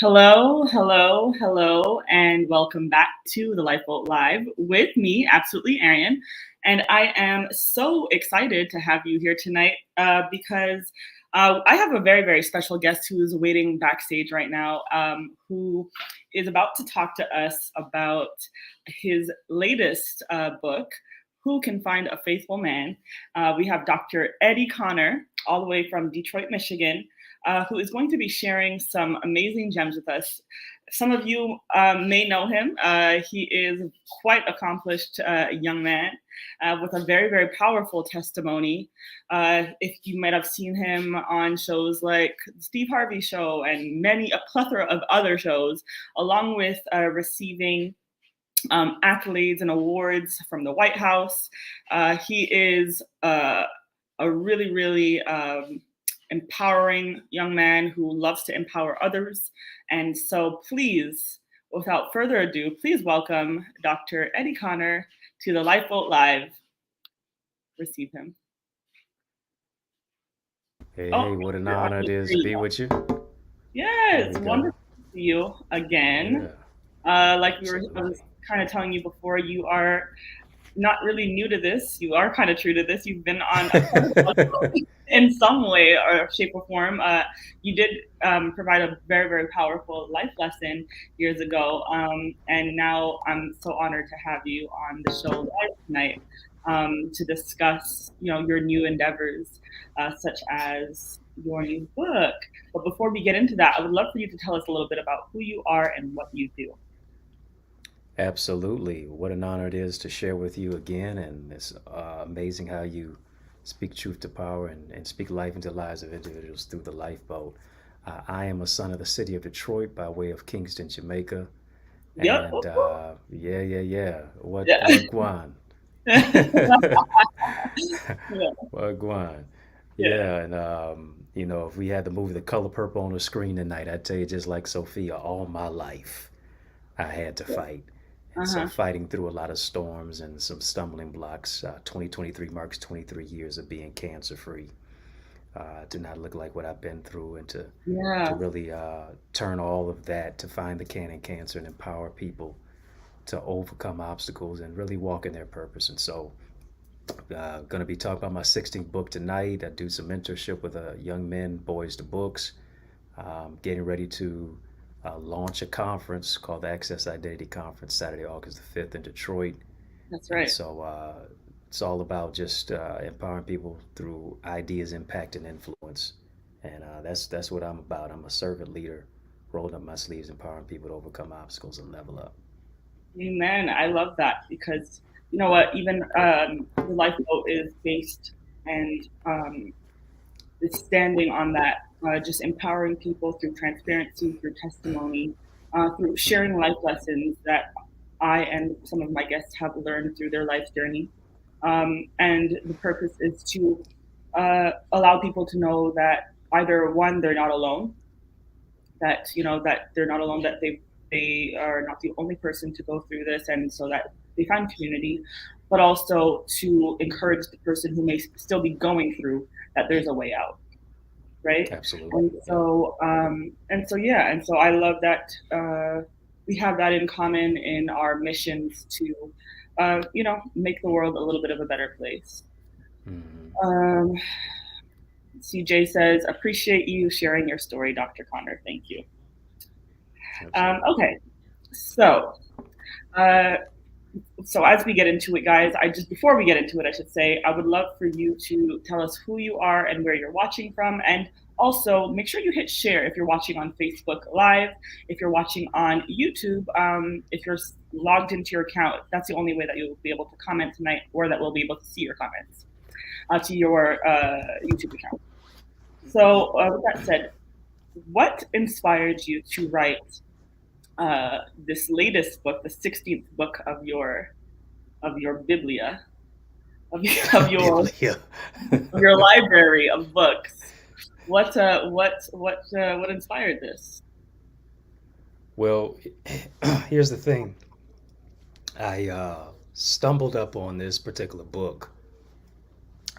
Hello, hello, hello, and welcome back to the Lifeboat Live with me, absolutely Arian. And I am so excited to have you here tonight because I have a very, very special guest who is waiting backstage right now, who is about to talk to us about his latest book, Who Can Find a Faithful Man? We have Dr. Eddie Connor, all the way from Detroit, Michigan, who is going to be sharing some amazing gems with us. Some of you may know him. He is quite accomplished young man with a very, very powerful testimony. If you might have seen him on shows like Steve Harvey Show and a plethora of other shows, along with receiving accolades and awards from the White House. He is a really, really empowering young man who loves to empower others. And so please, without further ado, please welcome Dr. Eddie Connor to the Lifeboat Live. Receive him. Hey, what an honor it is to be with you. There Yes, we go. wonderful to see you again. Yeah, I was absolutely. kind of telling you before, you are not really new to this. You are kind of true to this. You've been on a couple of shows in some way or shape or form. You did provide a very, very powerful life lesson years ago. And now I'm so honored to have you on the show live tonight to discuss, your new endeavors, such as your new book. But before we get into that, I would love for you to tell us a little bit about who you are and what you do. Absolutely. What an honor it is to share with you again. And it's amazing how you speak truth to power and speak life into the lives of individuals through the lifeboat. I am a son of the city of Detroit by way of Kingston, Jamaica. Yep. And yeah. Yeah. What Guan? Yeah. What Guan? Yeah. Yeah, and if we had the movie The Color Purple on the screen tonight, I'd tell you just like Sophia, all my life I had to fight. And so Uh-huh. fighting through a lot of storms and some stumbling blocks. 2023 marks 23 years of being cancer free. To not look like what I've been through and to Yeah. really turn all of that to find the can in cancer and empower people to overcome obstacles and really walk in their purpose. And so going to be talking about my 16th book tonight. I do some mentorship with young men, boys to books. Getting ready to launch a conference called the Access Identity Conference Saturday, August the 5th in Detroit. That's And right. so it's all about just empowering people through ideas, impact, and influence. And that's what I'm about. I'm a servant leader, rolling up my sleeves, empowering people to overcome obstacles and level up. Amen. I love that because you know what, even the lifeboat is based and is standing on that, just empowering people through transparency, through testimony, through sharing life lessons that I and some of my guests have learned through their life journey. And the purpose is to allow people to know that either one, they're not alone, that they're not alone, that they are not the only person to go through this, and so that they find community, but also to encourage the person who may still be going through that there's a way out, right? Absolutely. And Yeah. yeah, and so I love that we have that in common in our missions to, make the world a little bit of a better place. Hmm. Um, CJ says, appreciate you sharing your story, Dr. Connor. Thank you. Absolutely. Okay, so uh, so as we get into it, guys, before we get into it, I should say, I would love for you to tell us who you are and where you're watching from, and also make sure you hit share if you're watching on Facebook Live, if you're watching on YouTube, if you're logged into your account. That's the only way that you'll be able to comment tonight, or that we'll be able to see your comments to your YouTube account. So, with that said, what inspired you to write this latest book, the 16th book of your Biblia, of, of your Biblia. of your library of books. What inspired this? Well, here's the thing. I stumbled up on this particular book.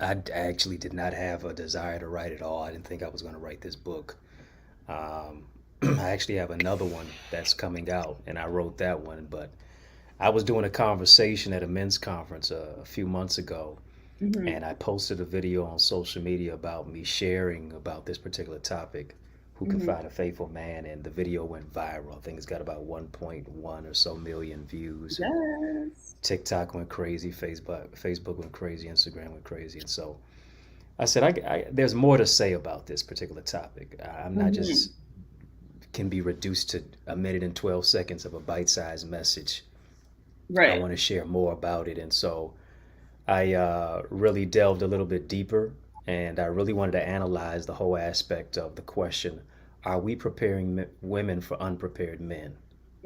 Actually did not have a desire to write at all. I didn't think I was going to write this book. Um, I actually have another one that's coming out, and I wrote that one. But I was doing a conversation at a men's conference a few months ago, Hmm. and I posted a video on social media about me sharing about this particular topic. Who can Hmm. find a faithful man? And the video went viral. I think it's got about 1.1 or so million views, and Yes. TikTok went crazy, Facebook went crazy, Instagram went crazy, and so I said, there's more to say about this particular topic. I'm not Hmm. just can be reduced to a minute and 12 seconds of a bite-sized message. I Right. want to share more about it, and so I really delved a little bit deeper, and I really wanted to analyze the whole aspect of the question: Are we preparing women for unprepared men?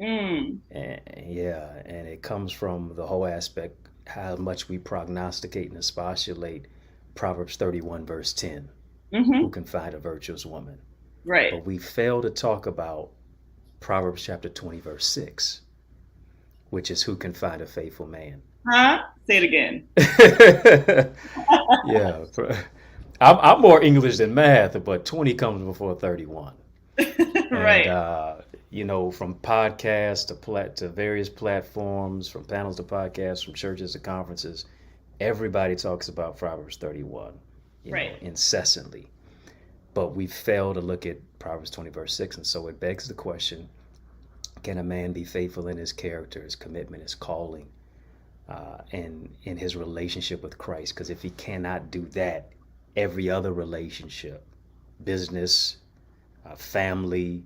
Mm. And, yeah, and it comes from the whole aspect how much we prognosticate and expostulate Proverbs 31 verse 10. Who Hmm. can find a virtuous woman? Right. But we fail to talk about Proverbs chapter 20 verse 6, which is who can find a faithful man. Huh? Say it again. Yeah, I'm more English than math, but 20 comes before 31. And Right. from podcasts to various platforms, from panels to podcasts, from churches to conferences, everybody talks about Proverbs 31, Right. incessantly. But we fail to look at Proverbs 20 verse 6, and so it begs the question: Can a man be faithful in his character, his commitment, his calling, and in his relationship with Christ? Because if he cannot do that, every other relationship, business, family,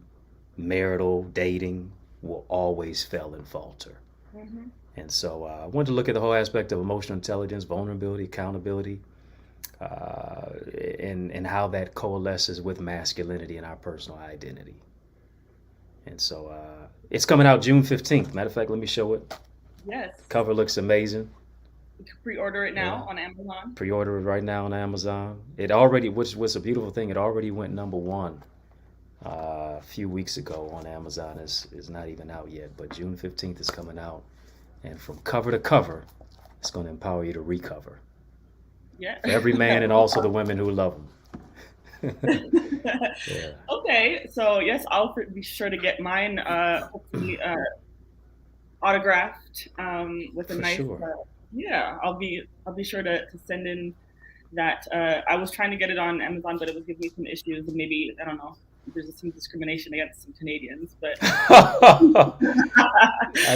marital, dating, will always fail and falter. Hmm. And so I wanted to look at the whole aspect of emotional intelligence, vulnerability, accountability, uh, and how that coalesces with masculinity and our personal identity. And so it's coming out June 15th. Matter of fact, let me show it. Yes. Cover looks amazing. You can pre-order it Yeah. now on Amazon. Pre-order it right now on Amazon. It already, which was a beautiful thing, it already went number one a few weeks ago on Amazon. Is not even out yet, but June 15th is coming out. And from cover to cover, it's going to empower you to recover. Yeah. For every man and also the women who love him. Yeah, Okay, so yes, I'll be sure to get mine. Hopefully, autographed with a for nice. sure. Yeah, I'll be sure to send in that. I was trying to get it on Amazon, but it was giving me some issues, and maybe I don't know. There's some discrimination against some Canadians, but I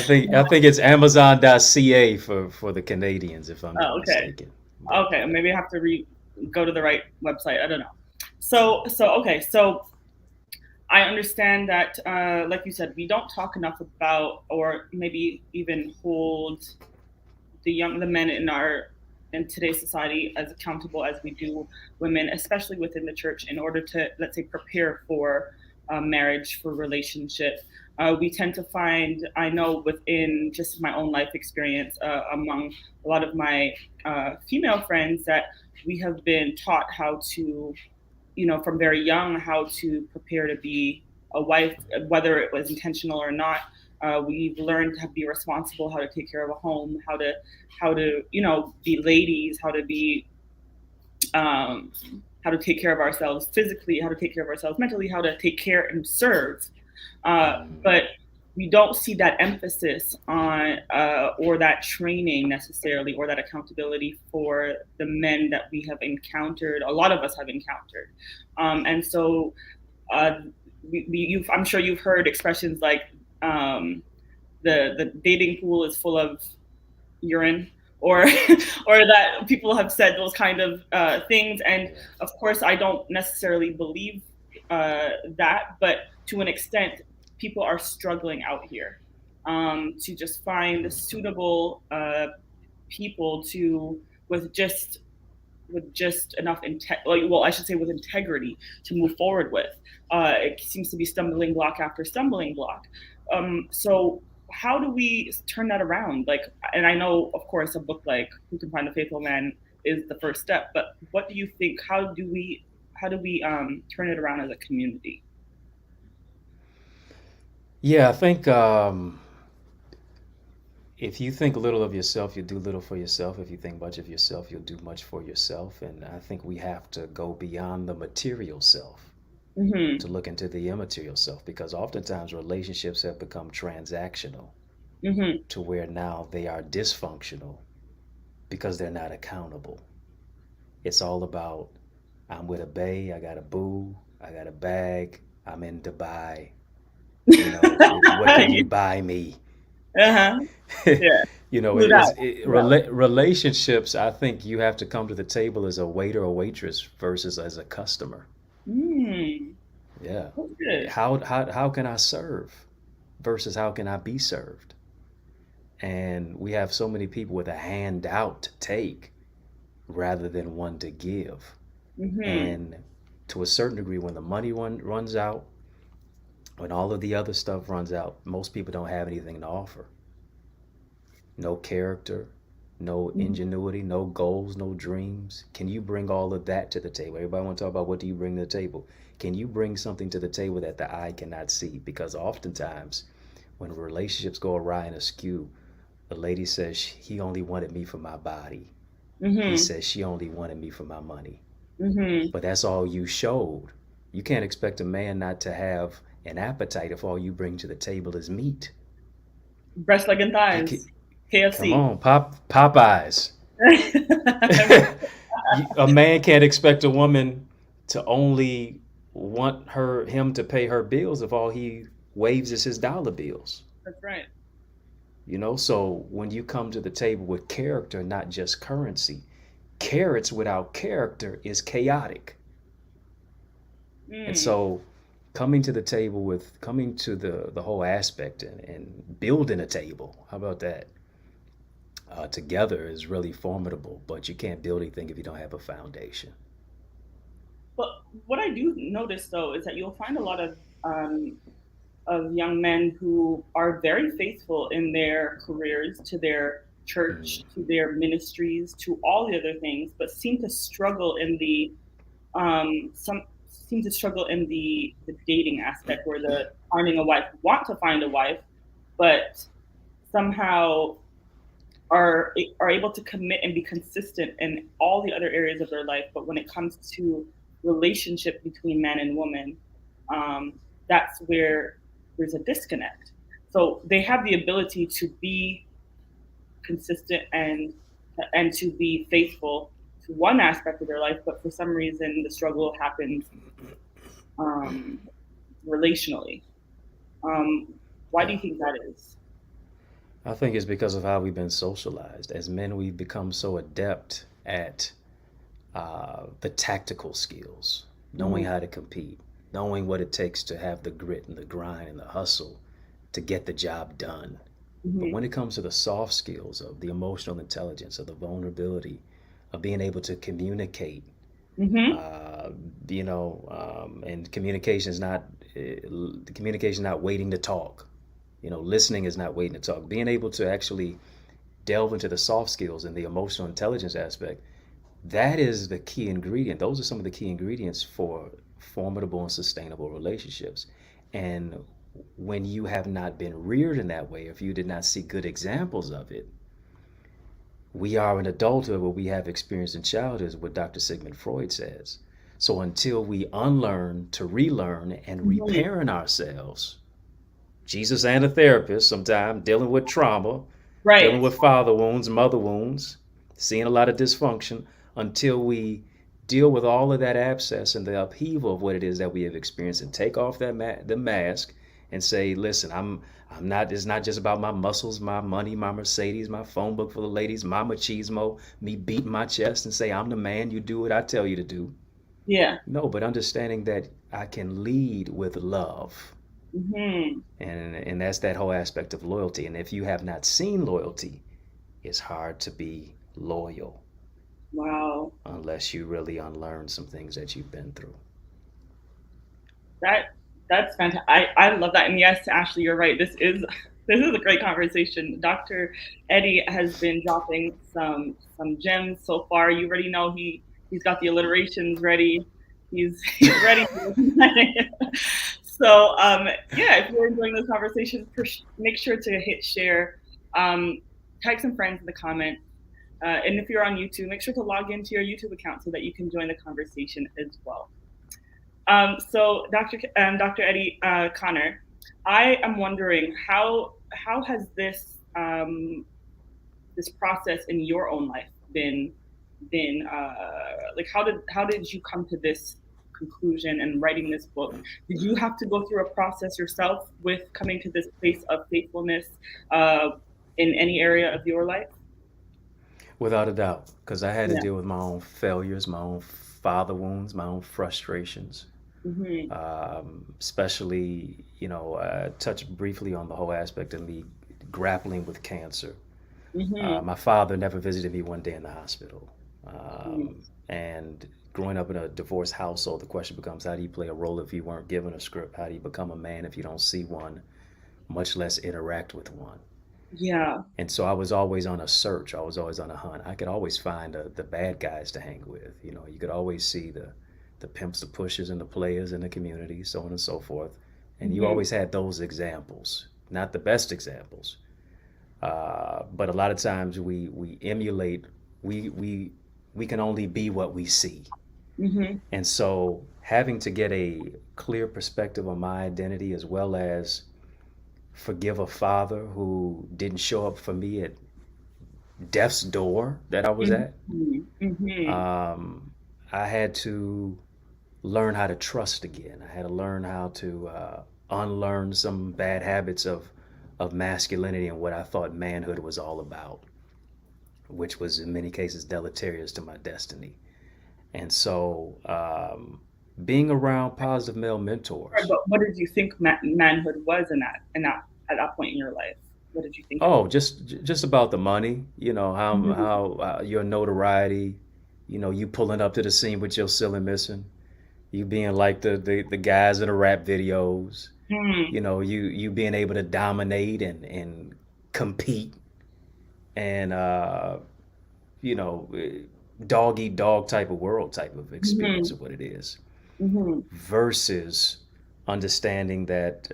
think it's Amazon.ca for the Canadians, if I'm not oh, okay, mistaken. But okay, maybe I have to go to the right website. I don't know. So okay, so I understand that, like you said, we don't talk enough about, or maybe even hold the men in today's society as accountable as we do women, especially within the church, in order to, let's say, prepare for marriage, for relationship. We tend to find, I know within just my own life experience, among a lot of my female friends, that we have been taught how to, from very young, how to prepare to be a wife, whether it was intentional or not. We've learned to be responsible, how to take care of a home, how to be ladies, um, how to take care of ourselves physically, how to take care of ourselves mentally, how to take care and serve. But we don't see that emphasis on, or that training necessarily, or that accountability for the men that we have encountered. A lot of us have encountered, and so uh, I'm sure you've heard expressions like, um, the dating pool is full of urine, or or that people have said those kind of things. And yeah. of course, I don't necessarily believe that, but to an extent, people are struggling out here to just find suitable people to with just enough well, I should say with integrity to move forward with. It seems to be stumbling block after stumbling block. So how do we turn that around? Like, and I know, of course, a book like Who Can Find a Faithful Man is the first step, but what do you think? How do we turn it around as a community? Yeah, I think if you think little of yourself, you do little for yourself. If you think much of yourself, you'll do much for yourself. And I think we have to go beyond the material self. Mhm. to look into the immaterial self, because oftentimes relationships have become transactional Mhm. to where now they are dysfunctional because they're not accountable. It's all about, I'm with a bae, I got a boo, I got a bag, I'm in Dubai. What can you buy me? Uh-huh. Yeah. Flew out. Flew out. Relationships. I think you have to come to the table as a waiter or waitress versus as a customer. Mm. Yeah. That's good. How can I serve versus how can I be served? And we have so many people with a handout to take rather than one to give. Mhm. And to a certain degree, when the money runs out, when all of the other stuff runs out, most people don't have anything to offer. No character, no Mhm. ingenuity, no goals, no dreams. Can you bring all of that to the table? Everybody want to talk about what do you bring to the table? Can you bring something to the table that the eye cannot see? Because oftentimes, when relationships go awry and askew, the lady says he only wanted me for my body. He Mhm. says she only wanted me for my money. Mhm. But that's all you showed. You can't expect a man not to have an appetite if all you bring to the table is meat. Breast, leg, and You can, thighs. come KFC. on, Popeyes. A man can't expect a woman to only want him to pay her bills if all he waves is his dollar bills. That's right. So when you come to the table with character, not just currency, carrots without character is chaotic. And Mm. so coming to the whole aspect and building a table, how about that? Together is really formidable, but you can't build anything if you don't have a foundation. But what I do notice though is that you'll find a lot of young men who are very faithful in their careers to their church, Mm. to their ministries, to all the other things, but seem to struggle in the some seem to struggle in the dating aspect or the finding a wife, want to find a wife, but somehow are able to commit and be consistent in all the other areas of their life. But when it comes to relationship between man and woman, um, that's where there's a disconnect. So they have the ability to be consistent and to be faithful to one aspect of their life, but for some reason the struggle happens um, relationally. Why do Yeah. you think that is? I think it's because of how we've been socialized. As men, we've become so adept at the tactical skills, knowing Mm-hmm. how to compete, knowing what it takes to have the grit and the grind and the hustle to get the job done. But Mm-hmm. when it comes to the soft skills of the emotional intelligence, of the vulnerability, of being able to communicate, Mm-hmm. uh, and communication is not waiting to talk. Listening is not waiting to talk. Being able to actually delve into the soft skills and the emotional intelligence aspect, that is the key ingredient. Those are some of the key ingredients for formidable and sustainable relationships. And when you have not been reared in that way, if you did not see good examples of it, we are in adulthood what we have experienced in childhood, is what Dr. Sigmund Freud says. So until we unlearn to relearn and Mm-hmm. reparent ourselves, Jesus and a therapist, sometimes dealing with trauma, dealing Right. with father wounds, mother wounds, seeing a lot of dysfunction, until we deal with all of that abscess and the upheaval of what it is that we have experienced, and take off the mask and say, listen, I'm not. It's not just about my muscles, my money, my Mercedes, my phone book for the ladies, my machismo, me beating my chest and say I'm the man. You do what I tell you to do. Yeah. No, but understanding that I can lead with love, Mm-hmm. and that's that whole aspect of loyalty. And if you have not seen loyalty, it's hard to be loyal Wow. unless you really unlearn some things that you've been through. That that's fantastic. I love that. And yes, Ashley, you're right. This is a great conversation. Dr. Eddie has been dropping some gems so far. You already know he's got the alliterations ready. He's ready. So yeah, if you're enjoying this conversation, make sure to hit share. Um, tag some friends in the comments. And if you're on YouTube, make sure to log into your YouTube account so that you can join the conversation as well. So, Dr. Eddie Connor, I am wondering how has this process in your own life been like how did you come to this conclusion and writing this book? Did you have to go through a process yourself with coming to this place of faithfulness uh, in any area of your life? Without a doubt, because I had to Yeah. deal with my own failures, my own father wounds, my own frustrations. Mhm. Especially, touch briefly on the whole aspect of me grappling with cancer. Mhm. My father never visited me one day in the hospital. Mhm. And growing up in a divorced household, the question becomes, how do you play a role if you weren't given a script? How do you become a man if you don't see one, much less interact with one? Yeah. And so I was always on a search. I was always on a hunt. I could always find the bad guys to hang with. You could always see the pimps, the pushers, and the players in the community, so on and so forth. And you Mhm. always had those examples, not the best examples, but a lot of times we emulate. We can only be what we see. Mhm. And so having to get a clear perspective on my identity, as well as forgive a father who didn't show up for me at death's door that I was at, Mhm. Mhm. um, I had to learn how to trust again. I had to learn how to unlearn some bad habits of masculinity and what I thought manhood was all about, which was in many cases deleterious to my destiny. And so, being around positive male Right, mentors. but what did you think manhood was in that at that point in your life? What did you think it Oh, was? just about the money, Mhm. how your notoriety, you pulling up to the scene with your ceiling missing, you being like the guys in the rap videos, Mm. you being able to dominate and compete and you know dog eat dog type of world type of experience Mhm. of what it is, Mhm. versus understanding that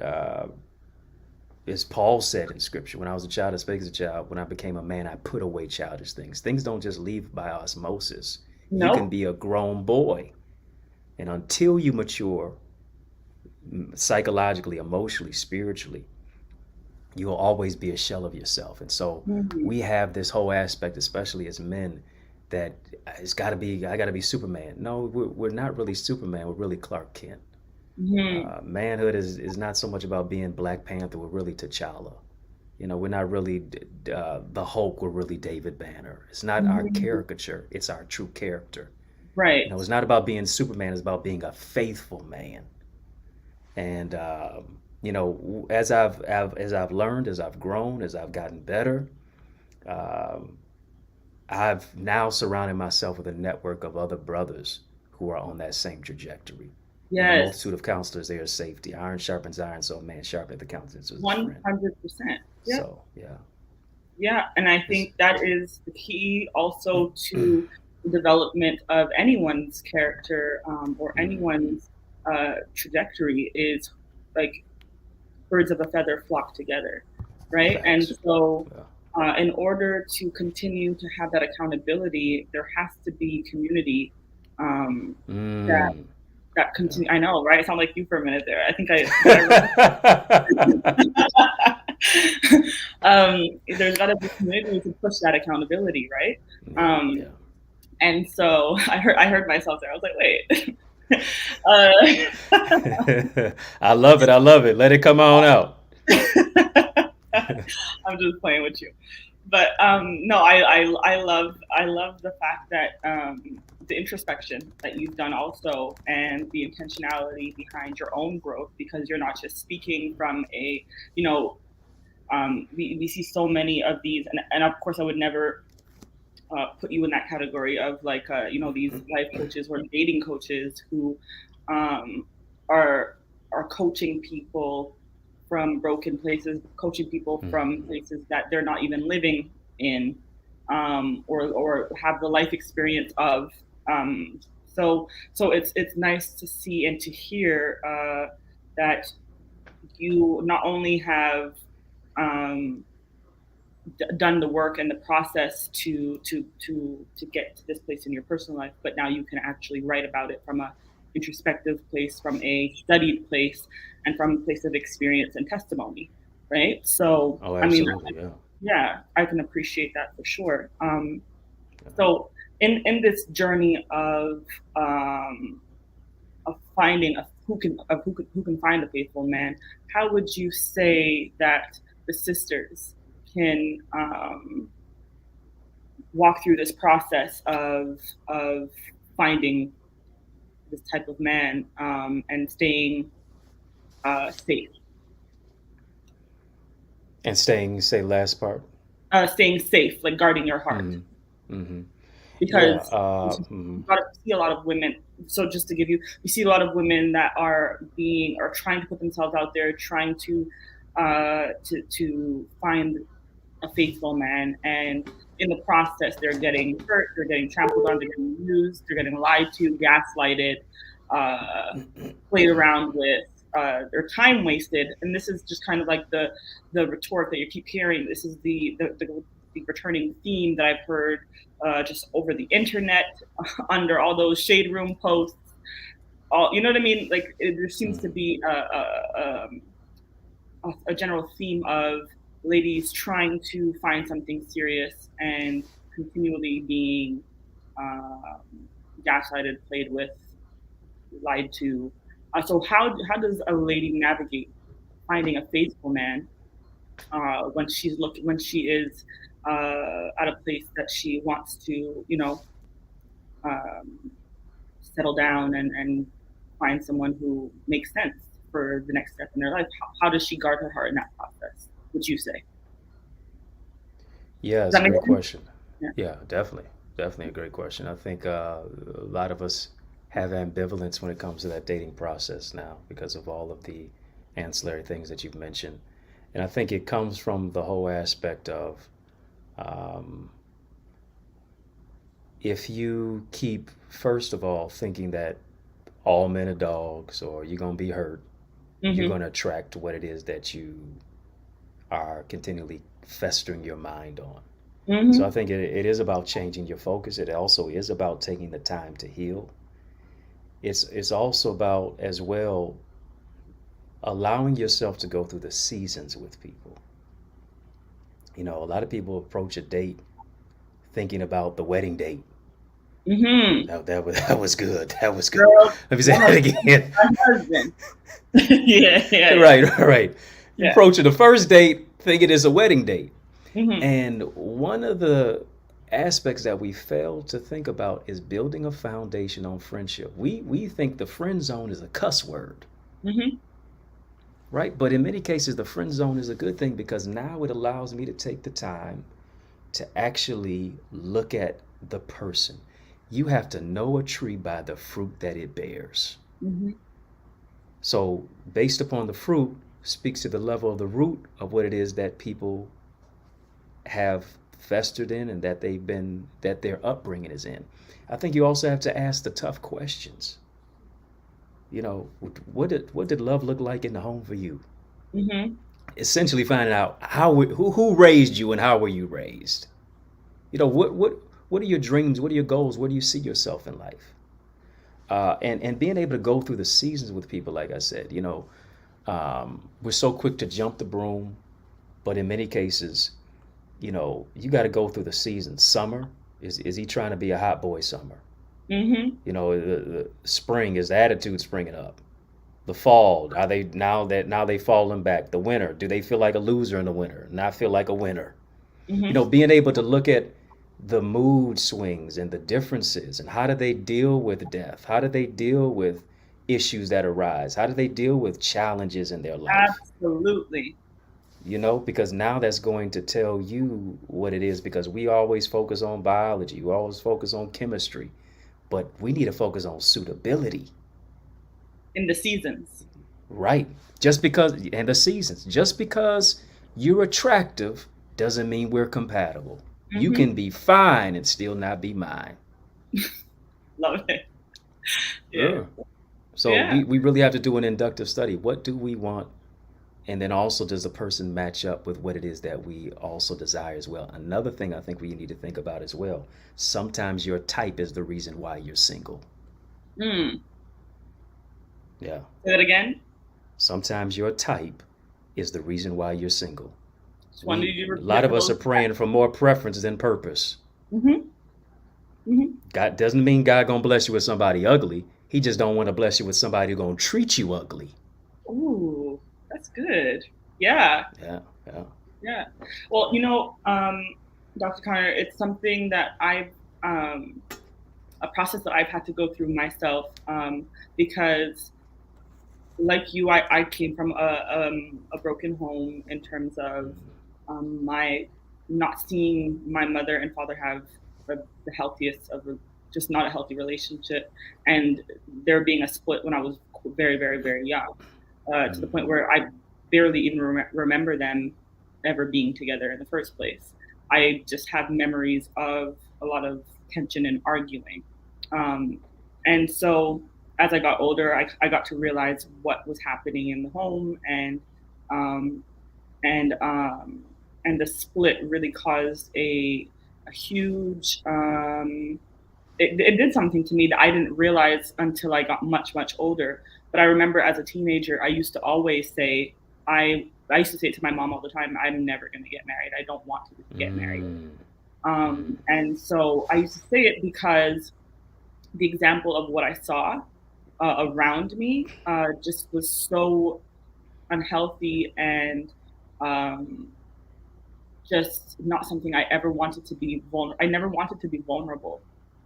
as Paul said in Scripture, when I was a child, I spake as a child. When I became a man, I put away childish things. Things don't just leave by osmosis. You can Nope. be a grown boy, and until you mature psychologically, emotionally, spiritually, you'll always be a shell of yourself. And so Mhm. we have this whole aspect, especially as men, that it's got to be, I got to be Superman. No, we're not really Superman. We're really Clark Kent. Mhm. Manhood is not so much about being Black Panther. We're really T'Challa. We're not really the Hulk. We're really David Banner. It's not our Mhm. caricature. It's our true character. Right. It's not about being Superman. It's about being a faithful man. And as I've learned, as I've grown, as I've gotten better, um, I've now surrounded myself with a network of other brothers who are on that same trajectory. In a Yes. multitude of counselors, there is safety. Iron sharpens iron, so a man sharpeneth the countenance of his friend. 100%. Yeah. So, yeah. Yeah, and I It's, think that is the key also to the development of anyone's character or mm, anyone's trajectory is like birds of a feather flock together, right? And facts. so, Yeah. in order to continue to have that accountability, there has to be community um, that Mm, that yeah. continue. I know, right? I sound like you for a minute there. I think I did. I really. There's got to be community to push that accountability, right? yeah, Um, yeah. and so I heard myself there. I was like, wait. uh, I love it. I love it. Let it come on out. I'm just playing with you. But no, I love the fact that the introspection that you've done also, and the intentionality behind your own growth, because you're not just speaking from a, you know, we see so many of these, and of course I would never put you in that category of like these life coaches or dating coaches who um, are coaching people from broken places, coaching people from Mm, places that they're not even living in, or have the life experience of. Um, so it's nice to see and to hear that you not only have um, done the work and the process to get to this place in your personal life, but now you can actually write about it from a introspective place, from a studied place, and from a place of experience and testimony, right? So, Oh, I mean, absolutely, yeah. yeah, I can appreciate that for sure. So, in this journey um, of finding a who can find a faithful man, how would you say that the sisters can walk through this process of finding this type of man and staying safe? And staying, say, last part. Staying safe, like guarding your heart, Mm-hmm. Mm-hmm. Yeah. because you see a lot of women. So just to give you, you see a lot of women that are trying to put themselves out there, trying to find a faithful man, and in the process, they're getting hurt, they're getting trampled on, they're getting used, they're getting lied to, gaslighted, played around with, their time wasted. And this is just kind of like the retort that you keep hearing. This is the returning theme that I've heard just over the internet, under all those shade room posts. All, you know what I mean? Like there seems to be a general theme of ladies trying to find something serious and continually being gaslighted, played with, lied to. So how does a lady navigate finding a faithful man when she is at a place that she wants to, um, settle down and find someone who makes sense for the next step in their life? How does she guard her heart in that process, would you say? Yeah, Does it's a that make great sense? question. Yeah. Yeah, definitely. Definitely a great question. I think a lot of us have ambivalence when it comes to that dating process now because of all of the ancillary things that you've mentioned. And I think it comes from the whole aspect of um, if you keep, first of all, thinking that all men are dogs or you're going to be hurt, you're Mm-hmm. going to attract what it is that you are continually festering your mind on. So I Mm-hmm. think it is about changing your focus. It also is about taking the time to heal. It's also about as well allowing yourself to go through the seasons with people. A lot of people approach a date thinking about the wedding date. Mm-hmm. That was good. That was good. Girl, Let me say one that of again. my husband. Yeah, yeah, yeah, Right, right. You yeah. approaching the first date thinking it's a wedding date. Mm-hmm. And one of the aspects that we fail to think about is building a foundation on friendship. We think the friend zone is a cuss word, Mm-hmm. right? But in many cases, the friend zone is a good thing because now it allows me to take the time to actually look at the person. You have to know a tree by the fruit that it bears. Mm-hmm. So, based upon the fruit, speaks to the level of the root of what it is that people have festered in and that their upbringing is in. I think you also have to ask the tough questions. You know, what did love look like in the home for you? Mm-hmm. Essentially, finding out who raised you and how were you raised. What are your dreams? What are your goals? Where do you see yourself in life? And being able to go through the seasons with people, like I said, we're so quick to jump the broom, but in many cases, you got to go through the seasons. Summer, is he trying to be a hot boy summer? Mm-hmm. The spring, is the attitude springing up? The fall, are they now they falling back? The winter, do they feel like a loser in the winter, not feel like a winner? Mm-hmm. Being able to look at the mood swings and the differences and how do they deal with death? How do they deal with issues that arise? How do they deal with challenges in their life? Absolutely. Because now that's going to tell you what it is because we always focus on biology, we always focus on chemistry, but we need to focus on suitability. In the seasons. Right. And the seasons, just because you're attractive doesn't mean we're compatible. You Mm-hmm. can be fine and still not be mine. Love it. Yeah. Yeah. So Yeah. we really have to do an inductive study. What do we want? And then also, does the person match up with what it is that we also desire as well? Another thing I think we need to think about as well. Sometimes your type is the reason why you're single. Mm. Yeah. Say that again. Sometimes your type is the reason why you're single. Just wanted you to A repeat lot it of for us those. are praying for more preference than purpose. Mm-hmm. Mm-hmm. God doesn't mean God gonna bless you with somebody ugly. He just don't want to bless you with somebody who gonna treat you ugly. Ooh, that's good. Yeah. Yeah, yeah. Yeah. Well, Dr. Connor, it's something that um, a process that I've had to go through myself, because, like you, I came from a broken home in terms of my not seeing my mother and father have the healthiest of just not a healthy relationship, and there being a split when I was very, very, very young, to the point where I barely even remember them ever being together in the first place. I just have memories of a lot of tension and arguing. Um, and so as I got older, I got to realize what was happening in the home, um, and um, and the split really caused a huge it did something to me that I didn't realize until I got much, much older. But I remember as a teenager, I used to always say, I used to say it to my mom all the time, I'm never going to get married. I don't want to get married. Mm, And so I used to say it because the example of what I saw around me just was so unhealthy and um, just not something I ever wanted to be vulnerable. I never wanted to be vulnerable.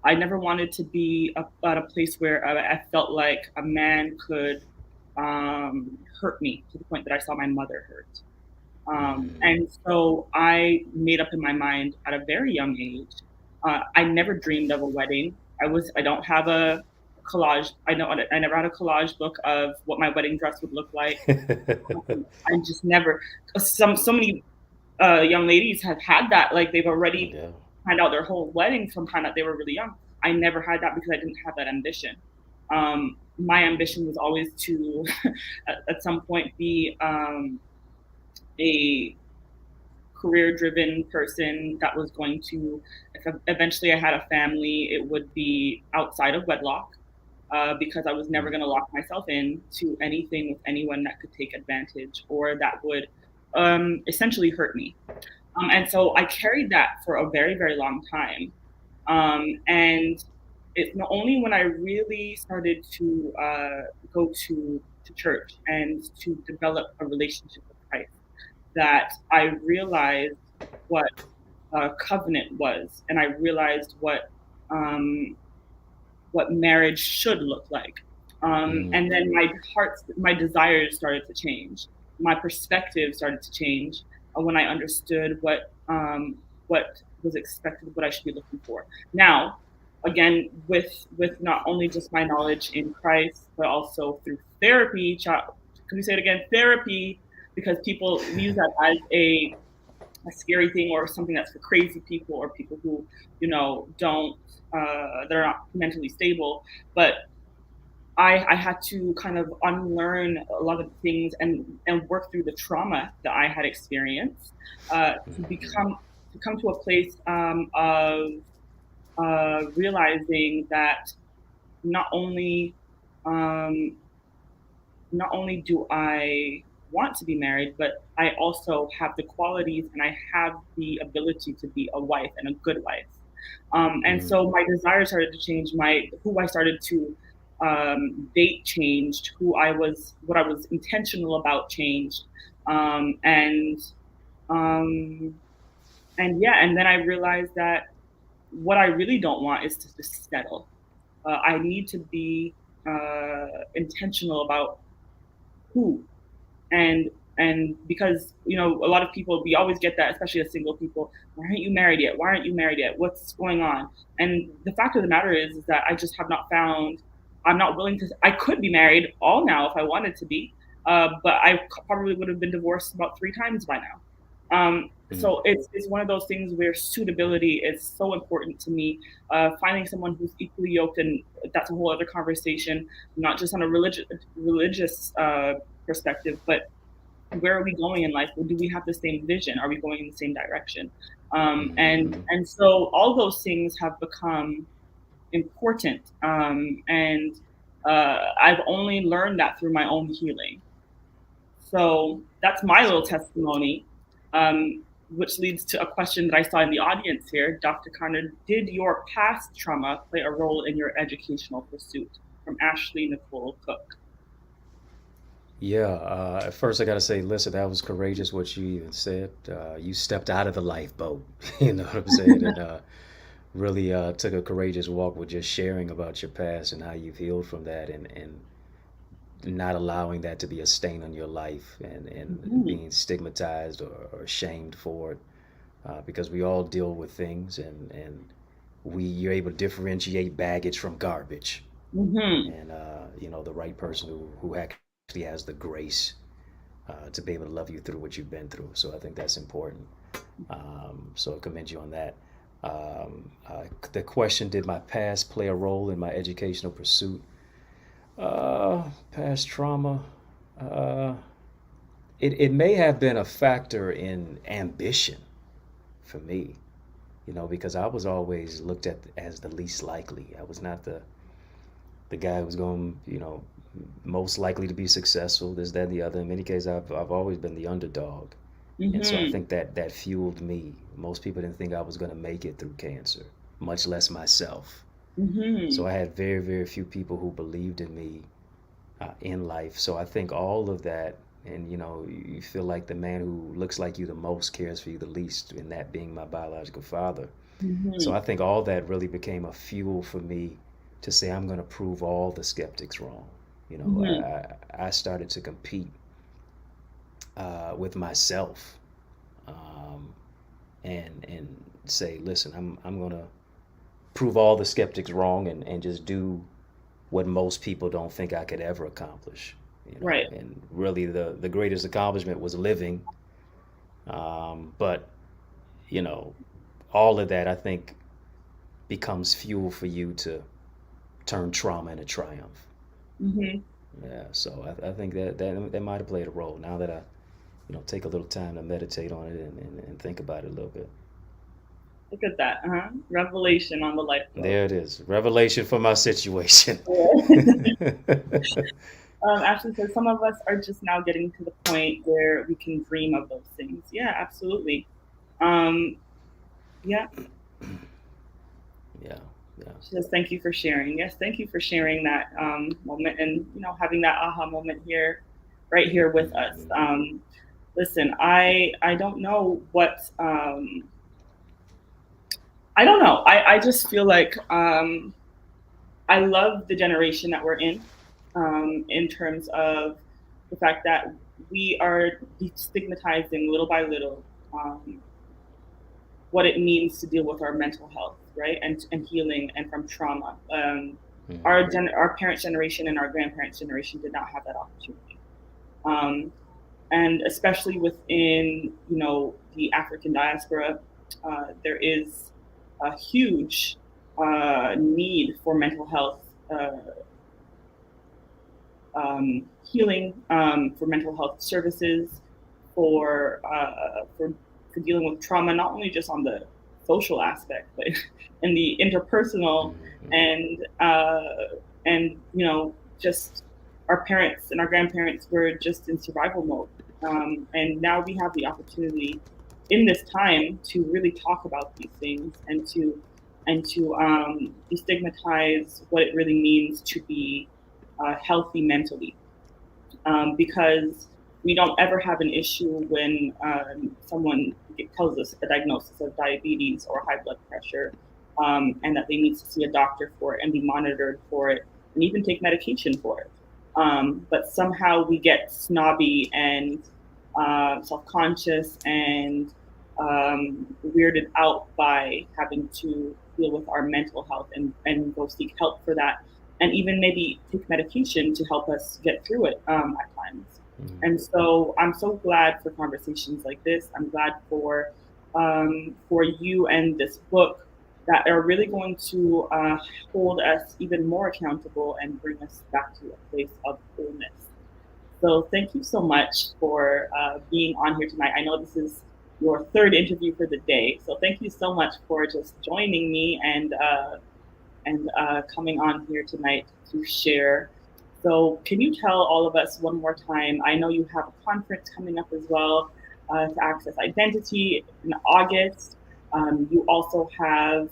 I never wanted to be at a place where I felt like a man could hurt me to the point that I saw my mother hurt. And so I made up in my mind at a very young age. I never dreamed of a wedding. I don't have a collage. I never had a collage book of what my wedding dress would look like. I just never. So many young ladies have had that. Like they've already yeah. planned out their whole wedding from time that they were really young. I never had that because I didn't have that ambition. My ambition was always to, at some point, be a career-driven person that was going to, if eventually I had a family, it would be outside of wedlock. Because I was never going to lock myself in to anything with anyone that could take advantage or that would essentially hurt me. And so I carried that for a very, very long time. And it's not only when I really started to go to church and to develop a relationship with Christ that I realized what covenant was, and I realized um, what marriage should look like. And then my desires started to change. My perspective started to change when I understood what was expected, what I should be looking for. Now, again, with not only just my knowledge in Christ, but also through therapy. Can we say it again? Therapy, because people use that as a scary thing or something that's for crazy people or people who don't they're not mentally stable. But I had to kind of unlearn a lot of things and work through the trauma that I had experienced to come to a place of realizing that not only um, not only do I want to be married, but I also have the qualities and I have the ability to be a wife and a good wife. And so my desires started to change. My who I started to date changed. What I was intentional about changed. Um, and um, and yeah, and then I realized that what I really don't want is to just settle. I need to be intentional about who and because a lot of people, we always get that, especially as single people, why aren't you married yet, why aren't you married yet, what's going on? And the fact of the matter is that I just have not found, I'm not willing to, I could be married all now if I wanted to be, but I probably would have been divorced about 3 times by now. So it's one of those things where suitability is so important to me. Finding someone who's equally yoked, and that's a whole other conversation, not just on a religious perspective, but where are we going in life? Do we have the same vision? Are we going in the same direction? And so all those things have become important. And I've only learned that through my own healing. So that's my That's little good. testimony, which leads to a question that I saw in the audience here. Dr. Connor, did your past trauma play a role in your educational pursuit? From Ashley Nicole Cook. Yeah, at first I gotta say, listen, that was courageous what you even said. You stepped out of the lifeboat, you know what I'm saying, and really took a courageous walk with just sharing about your past and how you've healed from that, and not allowing that to be a stain on your life, and Mhm. being stigmatized or shamed for it, because we all deal with things, and you're able to differentiate baggage from garbage, Mhm. and the right person who actually has the grace to be able to love you through what you've been through. So I think that's important. So I commend you on that. The question: did my past play a role in my educational pursuit? Past trauma. Uh, it may have been a factor in ambition for me, because I was always looked at as the least likely. I was not the guy who was going, most likely to be successful, this, that, and the other. In many cases, I've always been the underdog. And so I Mhm. think that fueled me. Most people didn't think I was going to make it through cancer, much less myself. So Mhm. I had very, very few people who believed in me in life. So I think all of that, and you feel like the man who looks like you the most cares for you the least, and that being my biological father. So Mhm. I think all that really became a fuel for me to say I'm going to prove all the skeptics wrong. Mhm. I started to compete with myself, um, and say, listen, I'm going to prove all the skeptics wrong, and just do what most people don't think I could ever accomplish. Right. And really the greatest accomplishment was living. But you know, all of that I think becomes fuel for you to turn trauma into triumph. Mhm. Yeah, so I think that might have played a role. Now that I take a little time to meditate on it, and think about it a little bit. Look at that. Revelation on the lifeboat. There it is, revelation for my situation. Ashley says some of us are just now getting to the point where we can dream of those things. Yeah, absolutely. Um, yeah. Yeah, yeah. She says thank you for sharing. Yes, thank you for sharing that moment, and having that aha moment here, right here with us. Mm-hmm. Listen, I don't know what I don't know. I just feel like I love the generation that we're in terms of the fact that we are destigmatizing little by little what it means to deal with our mental health, right, and healing and from trauma. Mm-hmm. Our parents' generation and our grandparents' generation did not have that opportunity, um, and especially within the African diaspora, there is a huge need for mental health healing, for mental health services, for uh, for for dealing with trauma, not only just on the social aspect, but in the interpersonal, Mm-hmm. and just our parents and our grandparents were just in survival mode, and now we have the opportunity in this time to really talk about these things and to destigmatize what it really means to be healthy mentally, because we don't ever have an issue when someone tells us a diagnosis of diabetes or high blood pressure, and that they need to see a doctor for it and be monitored for it and even take medication for it. But somehow we get snobby and self conscious and weirded out by having to deal with our mental health and go seek help for that, and even maybe take medication to help us get through it at times. And so I'm so glad for conversations like this. I'm glad for you and this book that are really going to hold us even more accountable and bring us back to a place of wholeness. So thank you so much for being on here tonight. I know this is your third interview for the day, so thank you so much for just joining me and and coming on here tonight to share. So, can you tell all of us one more time? I know you have a conference coming up as well to access identity in August. You also have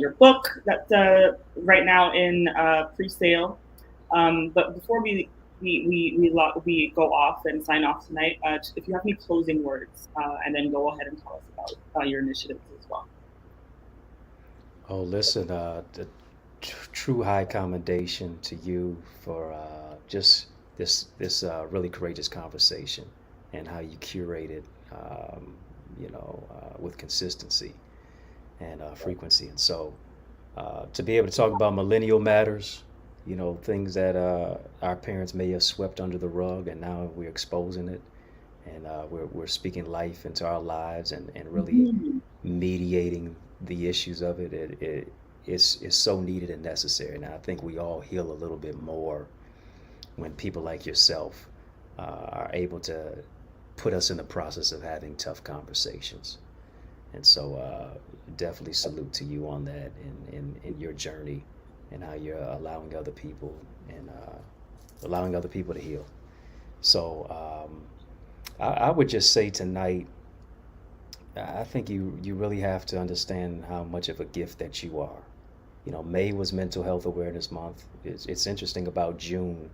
your book that's right now in pre-sale. But before we go off and sign off tonight, if you have any closing words, and then go ahead and tell us about your initiatives as well. Oh, listen, the true high commendation to you for just this really courageous conversation and how you curated, um, with consistency and frequency. And so to be able to talk about millennial matters, things that our parents may have swept under the rug, and now we're exposing it, and we're speaking life into our lives, and really Mhm. mediating the issues of it. It's so needed and necessary. And I think we all heal a little bit more when people like yourself are able to put us in the process of having tough conversations. And so, definitely salute to you on that, in your journey, and how you're allowing other people to heal. So, I would just say tonight, I think you really have to understand how much of a gift that you are. May was Mental Health Awareness Month. It's interesting about June.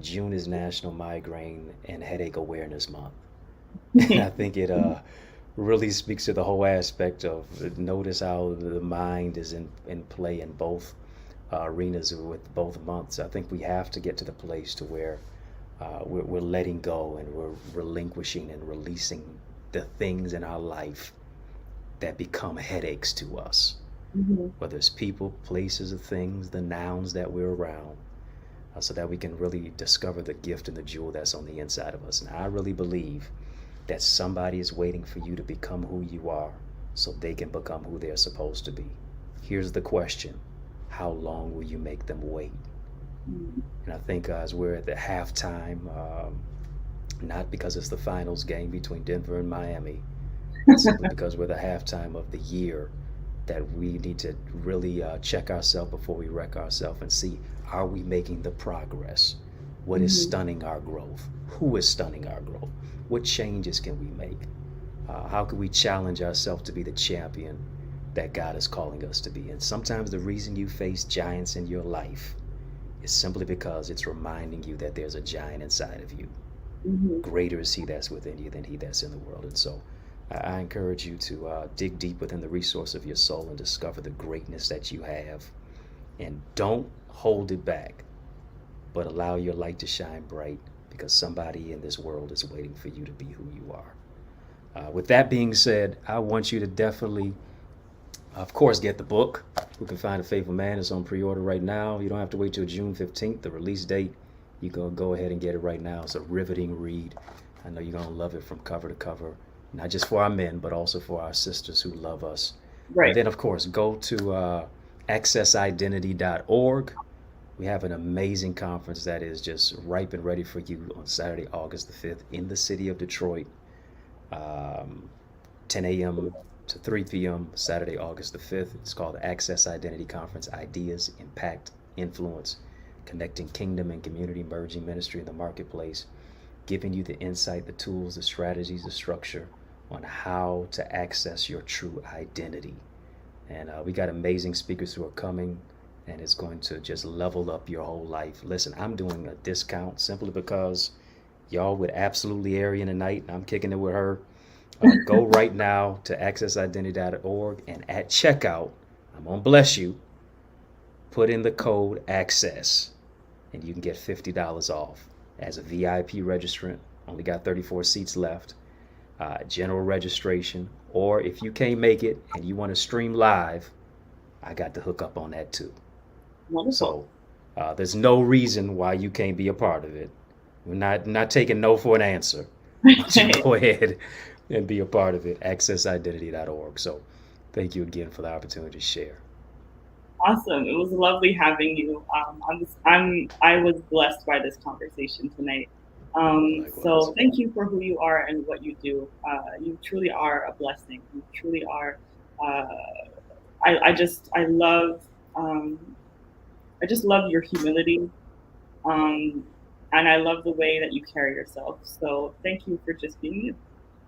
June is National Migraine and Headache Awareness Month. And I think it really speaks to the whole aspect of notice how the mind is in play in both arenas with both months. I think we have to get to the place to where we're letting go and we're relinquishing and releasing the things in our life that become headaches to us, Mhm. whether it's people, places, or things, the nouns that we're around, so that we can really discover the gift and the jewel that's on the inside of us. And I really believe that somebody is waiting for you to become who you are so they can become who they're supposed to be. Here's the question: how long will you make them wait? Mhm. And I think as we're at the halftime, not because it's the finals game between Denver and Miami, but simply because we're the halftime of the year, that we need to really check ourselves before we wreck ourselves and see, are we making the progress? What is Mhm. stunning our growth? Who is stunning our growth? What changes can we make? How can we challenge ourselves to be the champion that God is calling us to be? And sometimes the reason you face giants in your life is simply because it's reminding you that there's a giant inside of you. Mhm. Greater is he that's within you than he that's in the world. And so I encourage you to dig deep within the resource of your soul and discover the greatness that you have. And don't hold it back, but allow your light to shine bright, because somebody in this world is waiting for you to be who you are. With that being said, I want you to definitely, of course, get the book. Who Can Find a Faithful Man? It's on pre-order right now. You don't have to wait till June 15th, the release date. You can go ahead and get it right now. It's a riveting read. I know you're going to love it from cover to cover, not just for our men, but also for our sisters who love us. And Right. then, of course, go to accessidentity.org. We have an amazing conference that is just ripe and ready for you on Saturday, August the 5th, in the city of Detroit. Um, 10 a.m. to 3 p.m. Saturday, August the 5th. It's called the Access Identity Conference: Ideas, Impact, Influence, Connecting Kingdom and Community, Merging Ministry in the Marketplace, giving you the insight, the tools, the strategies, the structure on how to access your true identity. And we got amazing speakers who are coming, and it's going to just level up your whole life. Listen, I'm doing a discount simply because y'all with absolutely Arian tonight, and I'm kicking it with her. Go right now to accessidentity.org, and at checkout, I'm going to bless you, put in the code ACCESS, and you can get $50 off. As a VIP registrant, only got 34 seats left. General registration, or if you can't make it and you want to stream live, I got the hookup on that too. Wonderful. So there's no reason why you can't be a part of it. We're not taking no for an answer. Why don't you go ahead and be a part of it? Accessidentity.org. So thank you again for the opportunity to share. Awesome. It was lovely having you. I was blessed by this conversation tonight. So Likewise. thank you for who you are and what you do. You truly are a blessing. You truly are. Uh, I love um, I just love your humility, um, and I love the way that you carry yourself. So thank you for just being you.